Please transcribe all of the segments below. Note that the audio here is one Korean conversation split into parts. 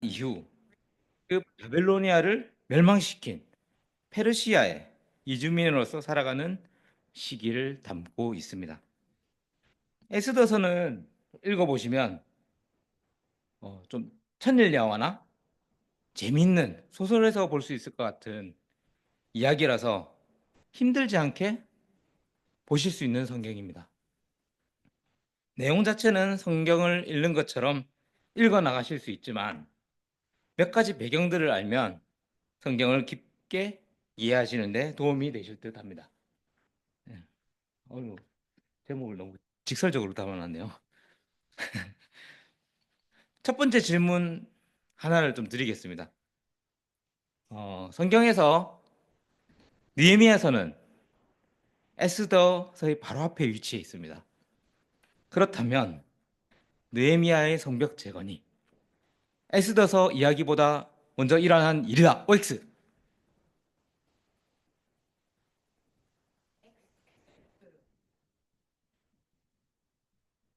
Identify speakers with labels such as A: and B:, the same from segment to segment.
A: 이후 그 바벨로니아를 멸망시킨 페르시아의 이주민으로서 살아가는 시기를 담고 있습니다. 에스더서는 읽어보시면 좀 천일야화나 재미있는 소설에서 볼 수 있을 것 같은 이야기라서 힘들지 않게 보실 수 있는 성경입니다. 내용 자체는 성경을 읽는 것처럼 읽어 나가실 수 있지만 몇 가지 배경들을 알면 성경을 깊게 이해하시는 데 도움이 되실 듯 합니다. 네. 어휴, 제목을 너무 직설적으로 담아놨네요. 첫 번째 질문 하나를 좀 드리겠습니다. 성경에서 느헤미야서는 에스더서의 바로 앞에 위치해 있습니다. 그렇다면 느헤미야의 성벽 재건이 에스더서 이야기보다 먼저 일어난 일이다. OX.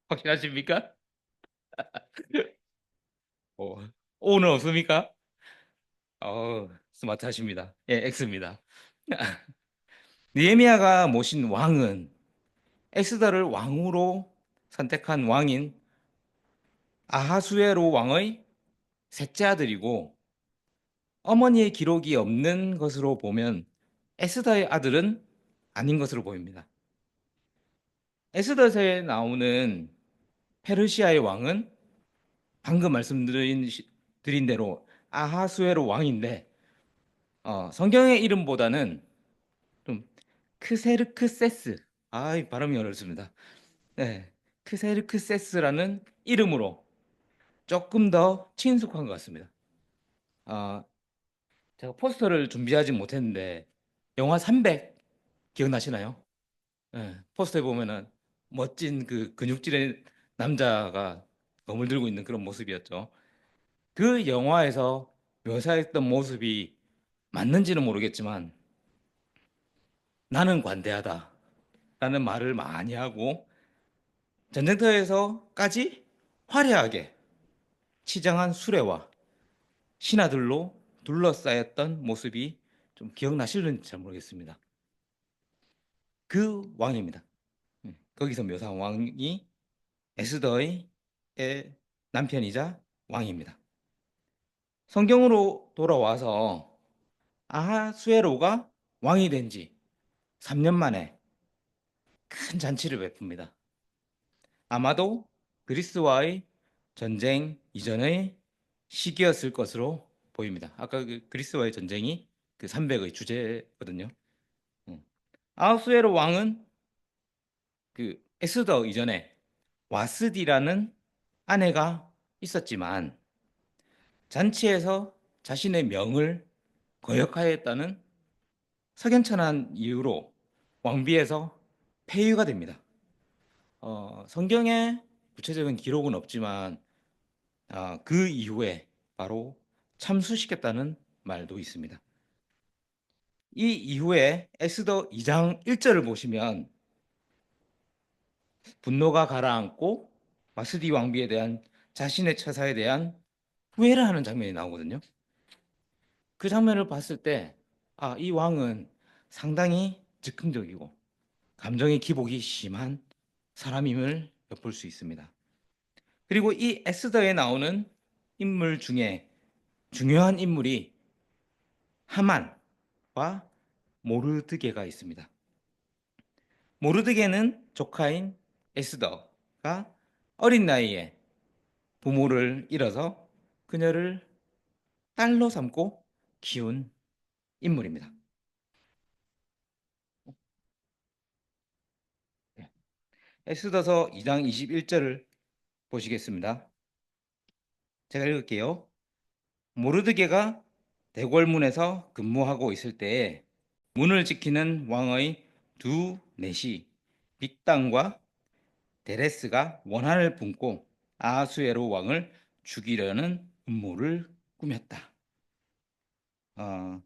A: 확신하십니까? 오, 오는 없습니까? 스마트하십니다. 예, X입니다. 느헤미야가 모신 왕은 에스더를 왕으로 선택한 왕인 아하수에로 왕의 셋째 아들이고 어머니의 기록이 없는 것으로 보면 에스더의 아들은 아닌 것으로 보입니다. 에스더서에 나오는 페르시아의 왕은 방금 말씀드린 대로 아하수에로 왕인데 성경의 이름보다는 좀 크세르크세스, 이 발음이 어렵습니다. 네, 크세르크세스라는 이름으로 조금 더 친숙한 것 같습니다. 아, 제가 포스터를 준비하지 못했는데 영화 300 기억나시나요? 네, 포스터에 보면은 멋진 그 근육질의 남자가 검을 들고 있는 그런 모습이었죠. 그 영화에서 묘사했던 모습이 맞는지는 모르겠지만 나는 관대하다 라는 말을 많이 하고 전쟁터에서까지 화려하게 치장한 수레와 신하들로 둘러싸였던 모습이 좀 기억나실는지 잘 모르겠습니다. 그 왕입니다. 거기서 묘사한 왕이 에스더의 남편이자 왕입니다. 성경으로 돌아와서 아하수에로가 왕이 된 지 3년 만에 큰 잔치를 베풉니다. 아마도 그리스와의 전쟁 이전의 시기였을 것으로 보입니다. 아까 그 그리스와의 전쟁이 그 300의 주제거든요. 음. 아하수에로 왕은 그 에스더 이전에 와스디라는 아내가 있었지만 잔치에서 자신의 명을 거역하였다는 석연찮은 이유로 왕비에서 폐위가 됩니다. 성경에 구체적인 기록은 없지만 그 이후에 바로 참수시켰다는 말도 있습니다. 이 이후에 에스더 2장 1절을 보시면 분노가 가라앉고 마스디 왕비에 대한 자신의 처사에 대한 후회를 하는 장면이 나오거든요. 그 장면을 봤을 때, 이 왕은 상당히 즉흥적이고 감정의 기복이 심한 사람임을 엿볼 수 있습니다. 그리고 이 에스더에 나오는 인물 중에 중요한 인물이 하만과 모르드게가 있습니다. 모르드게는 조카인 에스더가 어린 나이에 부모를 잃어서 그녀를 딸로 삼고 키운 인물입니다. 네. 에스더서 2장 21절을 보시겠습니다. 제가 읽을게요. 모르드게가 대궐문에서 근무하고 있을 때에 문을 지키는 왕의 두 내시 빅당과 데레스가 원한을 품고 아하수에로 왕을 죽이려는 음모를 꾸몄다. 어,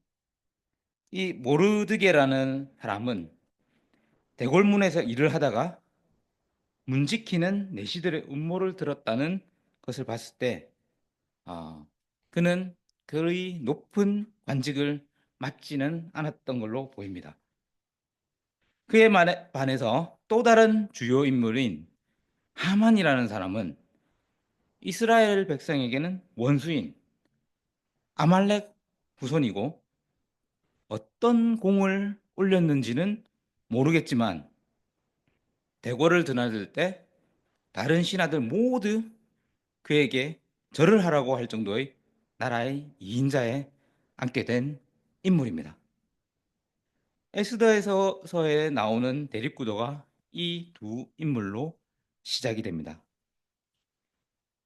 A: 이 모르드게라는 사람은 대궐문에서 일을 하다가 문 지키는 내시들의 음모를 들었다는 것을 봤을 때 어, 그는 그의 높은 관직을 맡지는 않았던 걸로 보입니다. 그에 반해서 또 다른 주요 인물인 하만이라는 사람은 이스라엘 백성에게는 원수인 아말렉 후손이고 어떤 공을 올렸는지는 모르겠지만 대궐을 드나들 때 다른 신하들 모두 그에게 절을 하라고 할 정도의 나라의 2인자에 앉게 된 인물입니다. 에스더에서에 나오는 대립구도가 이 두 인물로 시작이 됩니다.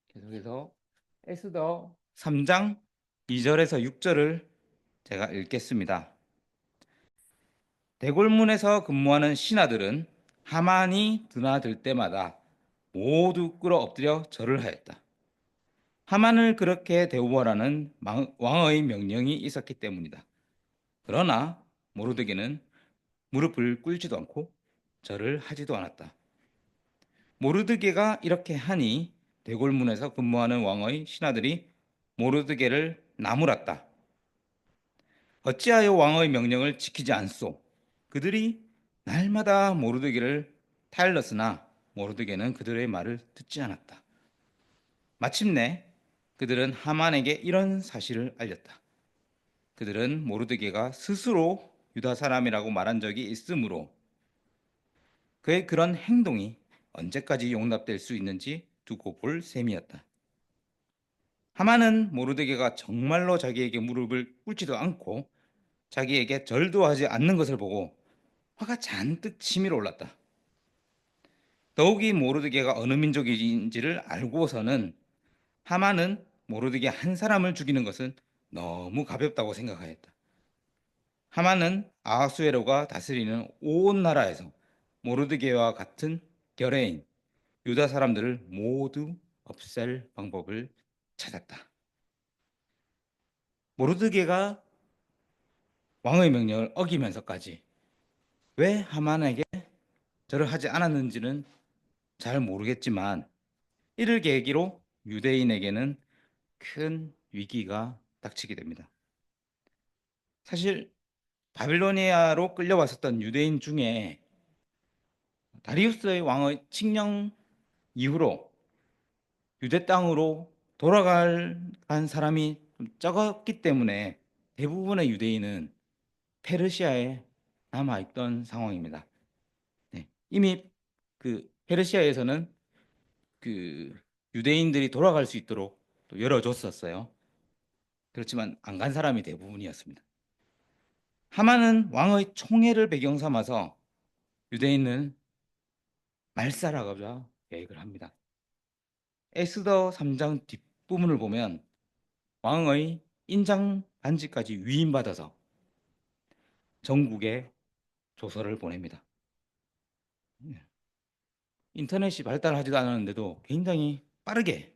A: 계속해서 에스더 3장 2절에서 6절을 제가 읽겠습니다. 대궐문에서 근무하는 신하들은 하만이 드나들 때마다 모두 끌어 엎드려 절을 하였다. 하만을 그렇게 대우하라는 왕의 명령이 있었기 때문이다. 그러나 모르드게는 무릎을 꿇지도 않고 절을 하지도 않았다. 모르드게가 이렇게 하니 대궐문에서 근무하는 왕의 신하들이 모르드게를 나무랐다. 어찌하여 왕의 명령을 지키지 않소? 그들이 날마다 모르드게를 타일렀으나 모르드게는 그들의 말을 듣지 않았다. 마침내 그들은 하만에게 이런 사실을 알렸다. 그들은 모르드게가 스스로 유다 사람이라고 말한 적이 있으므로 그의 그런 행동이 언제까지 용납될 수 있는지 두고 볼 셈이었다. 하만은 모르드게가 정말로 자기에게 무릎을 꿇지도 않고 자기에게 절도 하지 않는 것을 보고 화가 잔뜩 치밀어 올랐다. 더욱이 모르드게가 어느 민족인지를 알고서는 하만은 모르드게 한 사람을 죽이는 것은 너무 가볍다고 생각하였다. 하만은 아하수에로가 다스리는 온 나라에서 모르드게와 같은 결의인 유다 사람들을 모두 없앨 방법을 찾았다. 모르드게가 왕의 명령을 어기면서까지 왜 하만에게 절을 하지 않았는지는 잘 모르겠지만 이를 계기로 유대인에게는 큰 위기가 닥치게 됩니다. 사실 바빌로니아로 끌려왔었던 유대인 중에 다리우스의 왕의 칙령 이후로 유대 땅으로 돌아간 사람이 좀 적었기 때문에 대부분의 유대인은 페르시아에 남아있던 상황입니다. 네, 이미 그 페르시아에서는 그 유대인들이 돌아갈 수 있도록 또 열어줬었어요. 그렇지만 안 간 사람이 대부분이었습니다. 하만은 왕의 총애를 배경 삼아서 유대인은 말살하고자 계획을 합니다. 에스더 3장 뒷부분을 보면 왕의 인장 반지까지 위임받아서 전국에 조서를 보냅니다. 인터넷이 발달하지도 않았는데도 굉장히 빠르게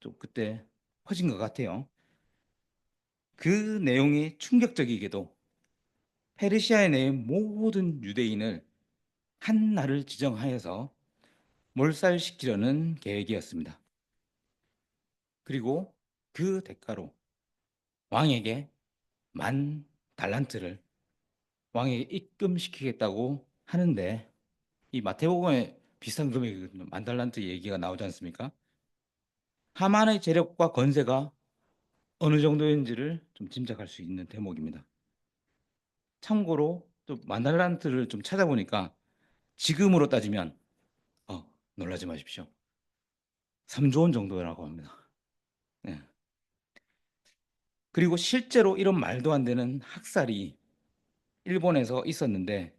A: 좀 그때 퍼진 것 같아요. 그 내용이 충격적이게도 페르시아에 내 모든 유대인을 한 날을 지정하여서 몰살시키려는 계획이었습니다. 그리고 그 대가로 왕에게 10,000달란트를 왕에게 입금시키겠다고 하는데 이 마태복음에 비슷한 금액 10,000달란트 얘기가 나오지 않습니까? 하만의 재력과 건세가 어느 정도인지를 좀 짐작할 수 있는 대목입니다. 참고로 또 10,000달란트를 좀 찾아보니까 지금으로 따지면 놀라지 마십시오. 3조 원 정도라고 합니다. 네. 그리고 실제로 이런 말도 안 되는 학살이 일본에서 있었는데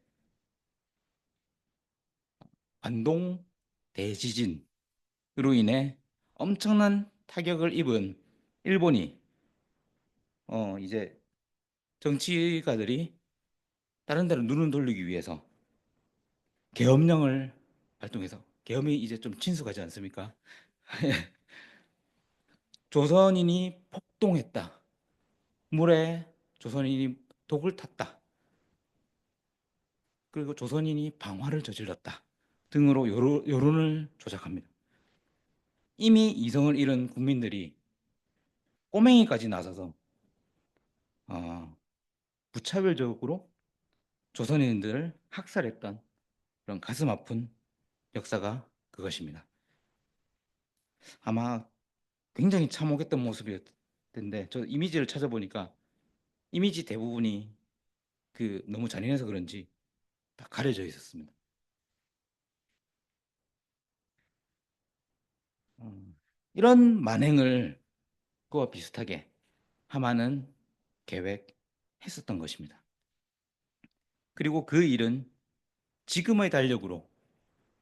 A: 관동 대지진으로 인해 엄청난 타격을 입은 일본이 이제 정치가들이 다른 데로 눈을 돌리기 위해서 계엄령을 발동해서 계엄이 이제 좀 친숙하지 않습니까? 조선인이 폭동했다. 물에 조선인이 독을 탔다. 그리고 조선인이 방화를 저질렀다. 등으로 여론을 조작합니다. 이미 이성을 잃은 국민들이 꼬맹이까지 나서서 어, 무차별적으로 조선인들을 학살했던 그런 가슴 아픈 역사가 그것입니다. 아마 굉장히 참혹했던 모습이었을 텐데 저 이미지를 찾아보니까 이미지 대부분이 그 너무 잔인해서 그런지 다 가려져 있었습니다. 이런 만행을 그와 비슷하게 하만은 계획했었던 것입니다. 그리고 그 일은 지금의 달력으로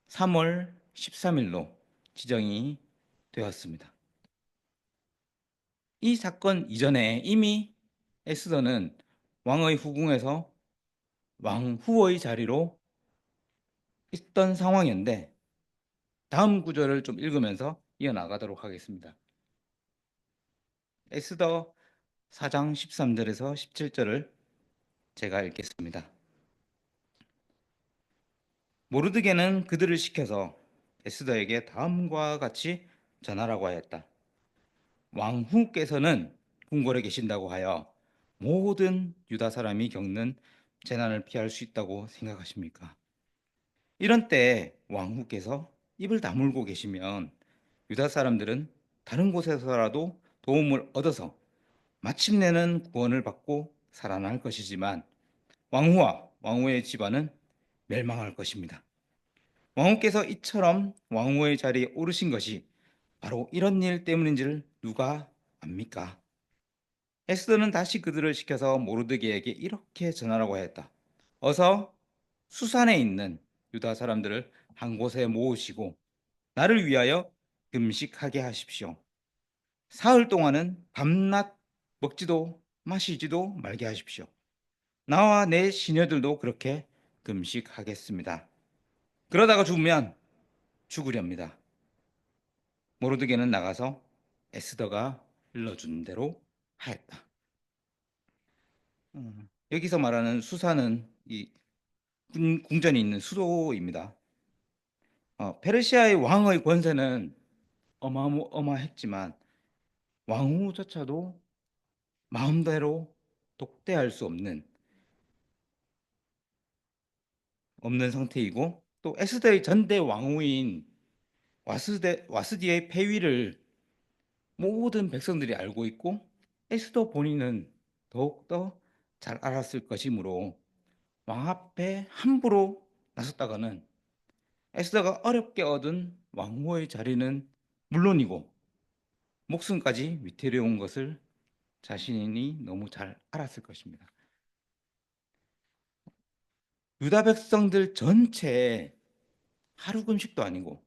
A: 3월 13일로 지정이 되었습니다. 이 사건 이전에 이미 에스더는 왕의 후궁에서 왕후의 자리로 있던 상황인데 다음 구절을 좀 읽으면서 이어나가도록 하겠습니다. 에스더 4장 13절에서 17절을 제가 읽겠습니다. 모르드게는 그들을 시켜서 에스더에게 다음과 같이 전하라고 하였다. 왕후께서는 궁궐에 계신다고 하여 모든 유다 사람이 겪는 재난을 피할 수 있다고 생각하십니까? 이런 때 왕후께서 입을 다물고 계시면 유다 사람들은 다른 곳에서라도 도움을 얻어서 마침내는 구원을 받고 살아날 것이지만 왕후와 왕후의 집안은 멸망할 것입니다. 왕후께서 이처럼 왕후의 자리에 오르신 것이 바로 이런 일 때문인지를 누가 압니까? 에스더는 다시 그들을 시켜서 모르드게에게 이렇게 전하라고 하였다. 어서 수산에 있는 유다 사람들을 한 곳에 모으시고 나를 위하여 금식하게 하십시오. 사흘 동안은 밤낮 먹지도 마시지도 말게 하십시오. 나와 내 시녀들도 그렇게 금식하겠습니다. 그러다가 죽으면 죽으렵니다. 모르드게는 나가서 에스더가 일러준 대로 하였다. 여기서 말하는 수사는 이 궁전이 있는 수도입니다. 페르시아의 왕의 권세는 어마어마했지만 왕후조차도 마음대로 독대할 수 없는 상태이고 또 에스더의 전대 왕후인 와스디의 폐위를 모든 백성들이 알고 있고 에스더 본인은 더욱더 잘 알았을 것이므로 왕 앞에 함부로 나섰다가는 에스더가 어렵게 얻은 왕후의 자리는 물론이고 목숨까지 위태로운 것을 자신이 너무 잘 알았을 것입니다. 유다 백성들 전체에 하루 금식도 아니고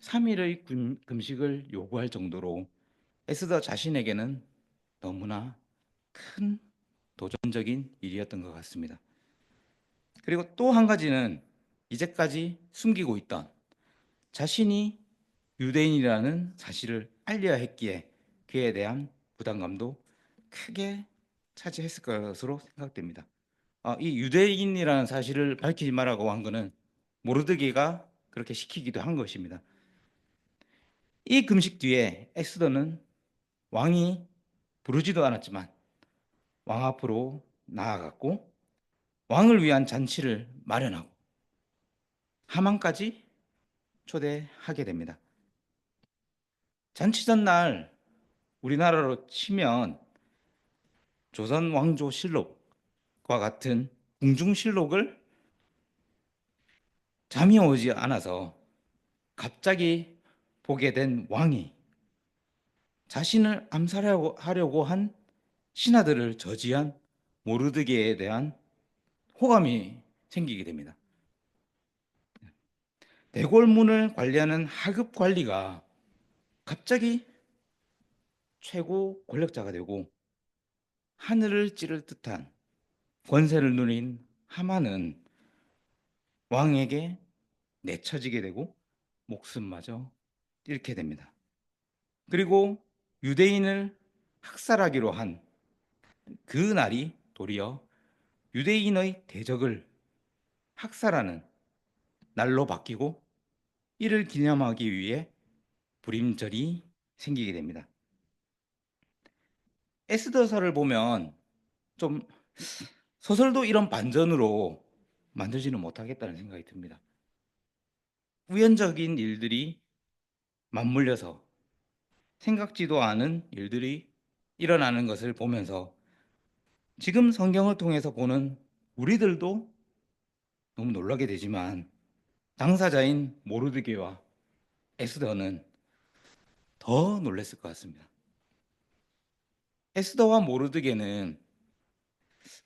A: 3일의 금식을 요구할 정도로 에스더 자신에게는 너무나 큰 도전적인 일이었던 것 같습니다. 그리고 또 한 가지는 이제까지 숨기고 있던 자신이 유대인이라는 사실을 알려야 했기에 그에 대한 부담감도 크게 차지했을 것으로 생각됩니다. 이 유대인이라는 사실을 밝히지 말라고 한 것은 모르드게가 그렇게 시키기도 한 것입니다. 이 금식 뒤에 에스더는 왕이 부르지도 않았지만 왕 앞으로 나아갔고 왕을 위한 잔치를 마련하고 하만까지 초대하게 됩니다. 잔치 전날 우리나라로 치면 조선 왕조 실록과 같은 궁중실록을 잠이 오지 않아서 갑자기 보게 된 왕이 자신을 암살하려고 한 신하들을 저지한 모르드게에 대한 호감이 생기게 됩니다. 대궐문을 관리하는 하급 관리가 갑자기 최고 권력자가 되고 하늘을 찌를 듯한 권세를 누린 하만은 왕에게 내쳐지게 되고 목숨마저 잃게 됩니다. 그리고 유대인을 학살하기로 한 그 날이 도리어 유대인의 대적을 학살하는 날로 바뀌고 이를 기념하기 위해 불임절이 생기게 됩니다. 에스더서를 보면 좀 소설도 이런 반전으로 만들지는 못하겠다는 생각이 듭니다. 우연적인 일들이 맞물려서 생각지도 않은 일들이 일어나는 것을 보면서 지금 성경을 통해서 보는 우리들도 너무 놀라게 되지만 당사자인 모르드게와 에스더는 더 놀랐을 것 같습니다. 에스더와 모르드게는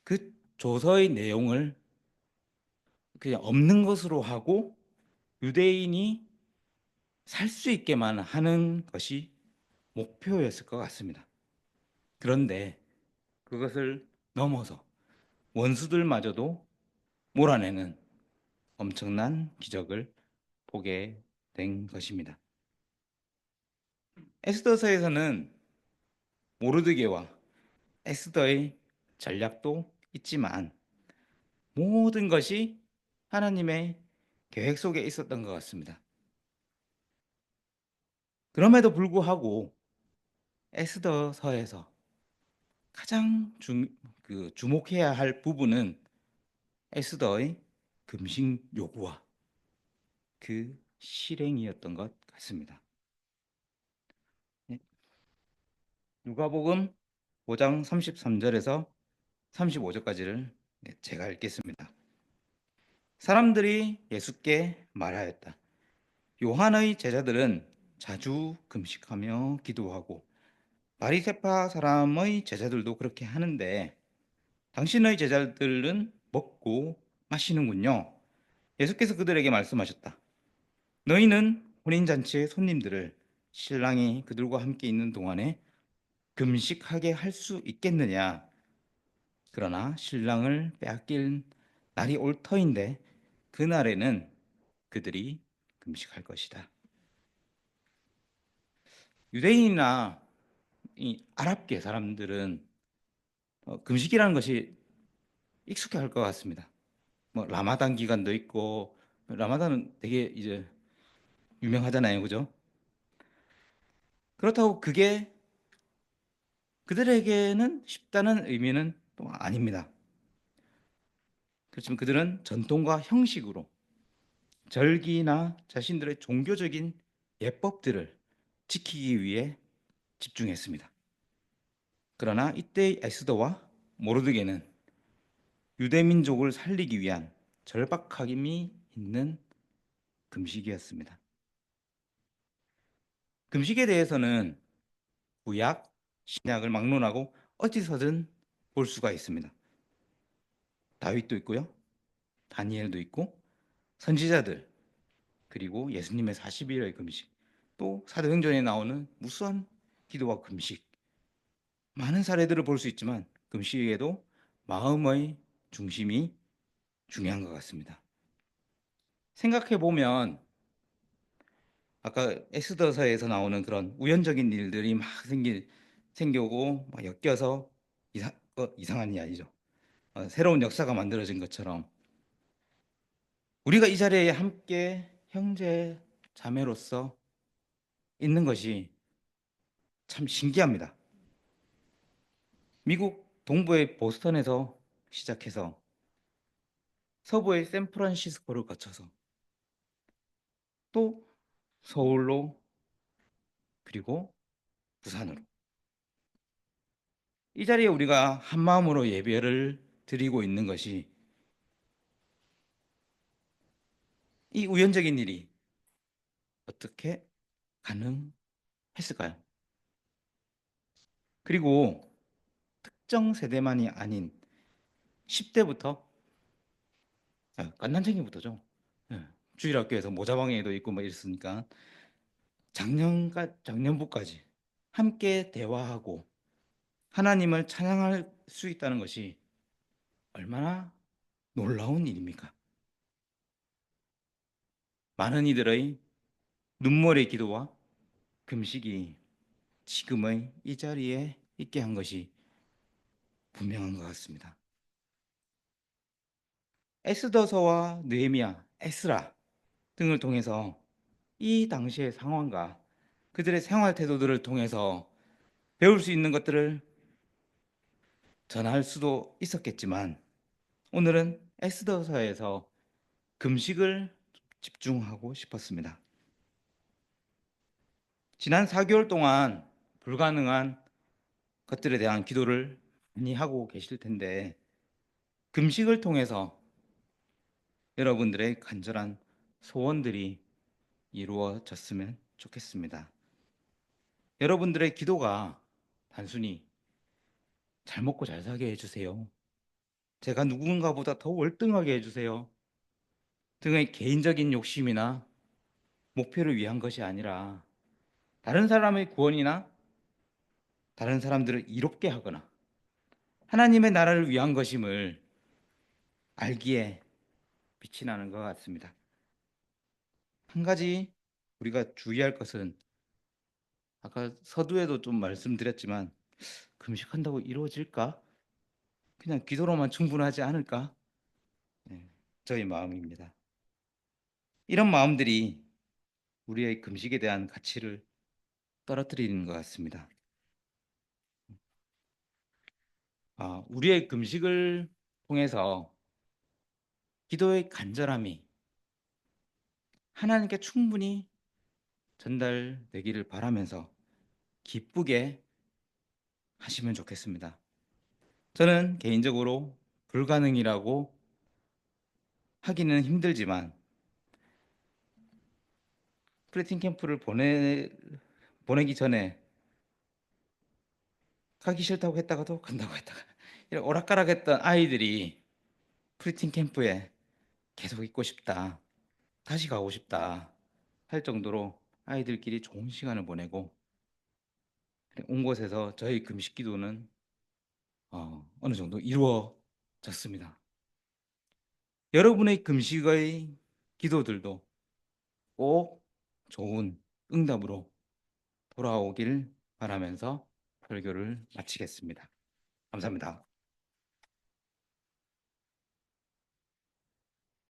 A: 그 조서의 내용을 그냥 없는 것으로 하고 유대인이 살 수 있게만 하는 것이 목표였을 것 같습니다. 그런데 그것을 넘어서 원수들마저도 몰아내는 엄청난 기적을 보게 된 것입니다. 에스더서에서는 모르드게와 에스더의 전략도 있지만 모든 것이 하나님의 계획 속에 있었던 것 같습니다. 그럼에도 불구하고 에스더서에서 가장 주목해야 할 부분은 에스더의 금식 요구와 그 실행이었던 것 같습니다. 네, 누가복음 5장 33절에서 35절까지를 제가 읽겠습니다. 사람들이 예수께 말하였다. 요한의 제자들은 자주 금식하며 기도하고 바리새파 사람의 제자들도 그렇게 하는데 당신의 제자들은 먹고 마시는군요. 예수께서 그들에게 말씀하셨다. 너희는 혼인잔치의 손님들을 신랑이 그들과 함께 있는 동안에 금식하게 할 수 있겠느냐? 그러나 신랑을 빼앗길 날이 올 터인데 그날에는 그들이 금식할 것이다. 유대인이나 이 아랍계 사람들은 금식이라는 것이 익숙해 할 것 같습니다. 뭐 라마단 기간도 있고 라마단은 되게 이제 유명하잖아요, 그죠? 그렇다고 그게 그들에게는 쉽다는 의미는 또 아닙니다. 그렇지만 그들은 전통과 형식으로 절기나 자신들의 종교적인 예법들을 지키기 위해 집중했습니다. 그러나 이때 에스더와 모르드게는 유대 민족을 살리기 위한 절박함이 있는 금식이었습니다. 금식에 대해서는 구약, 신약을 막론하고 어디서든 볼 수가 있습니다. 다윗도 있고요. 다니엘도 있고 선지자들 그리고 예수님의 40일의 금식 또 사도행전에 나오는 무수한 기도와 금식 많은 사례들을 볼 수 있지만 금식에도 마음의 중심이 중요한 것 같습니다. 생각해 보면 아까 에스더서에서 나오는 그런 우연적인 일들이 막 생겨고 막 엮여서 이상한 이 아니죠. 새로운 역사가 만들어진 것처럼 우리가 이 자리에 함께 형제 자매로서 있는 것이 참 신기합니다. 미국 동부의 보스턴에서 시작해서 서부의 샌프란시스코를 거쳐서 또 서울로 그리고 부산으로 이 자리에 우리가 한 마음으로 예배를 드리고 있는 것이 이 우연적인 일이 어떻게 가능했을까요? 그리고 특정 세대만이 아닌 10대부터 깐난쟁이부터죠. 주일학교에서 모자방에도 있고 뭐 이랬으니까 작년부까지 함께 대화하고 하나님을 찬양할 수 있다는 것이 얼마나 놀라운 일입니까? 많은 이들의 눈물의 기도와 금식이 지금의 이 자리에 있게 한 것이 분명한 것 같습니다. 에스더서와 느헤미야, 에스라 등을 통해서 이 당시의 상황과 그들의 생활 태도들을 통해서 배울 수 있는 것들을 전할 수도 있었겠지만 오늘은 에스더서에서 금식을 집중하고 싶었습니다. 지난 4개월 동안 불가능한 것들에 대한 기도를 많이 하고 계실 텐데 금식을 통해서 여러분들의 간절한 소원들이 이루어졌으면 좋겠습니다. 여러분들의 기도가 단순히 잘 먹고 잘 살게 해주세요, 제가 누군가보다 더 월등하게 해주세요 등의 개인적인 욕심이나 목표를 위한 것이 아니라 다른 사람의 구원이나 다른 사람들을 이롭게 하거나 하나님의 나라를 위한 것임을 알기에 빛이 나는 것 같습니다. 한 가지 우리가 주의할 것은 아까 서두에도 좀 말씀드렸지만 금식한다고 이루어질까? 그냥 기도로만 충분하지 않을까? 네, 저희 마음입니다. 이런 마음들이 우리의 금식에 대한 가치를 떨어뜨리는 것 같습니다. 우리의 금식을 통해서 기도의 간절함이 하나님께 충분히 전달되기를 바라면서 기쁘게 하시면 좋겠습니다. 저는 개인적으로 불가능이라고 하기는 힘들지만 프리틴 캠프를 보내기 전에 가기 싫다고 했다가도 간다고 했다가 이런 오락가락했던 아이들이 프리틴 캠프에 계속 있고 싶다, 다시 가고 싶다 할 정도로 아이들끼리 좋은 시간을 보내고 온 곳에서 저희 금식 기도는 어느 정도 이루어졌습니다. 여러분의 금식의 기도들도 꼭 좋은 응답으로 돌아오길 바라면서 설교를 마치겠습니다. 감사합니다.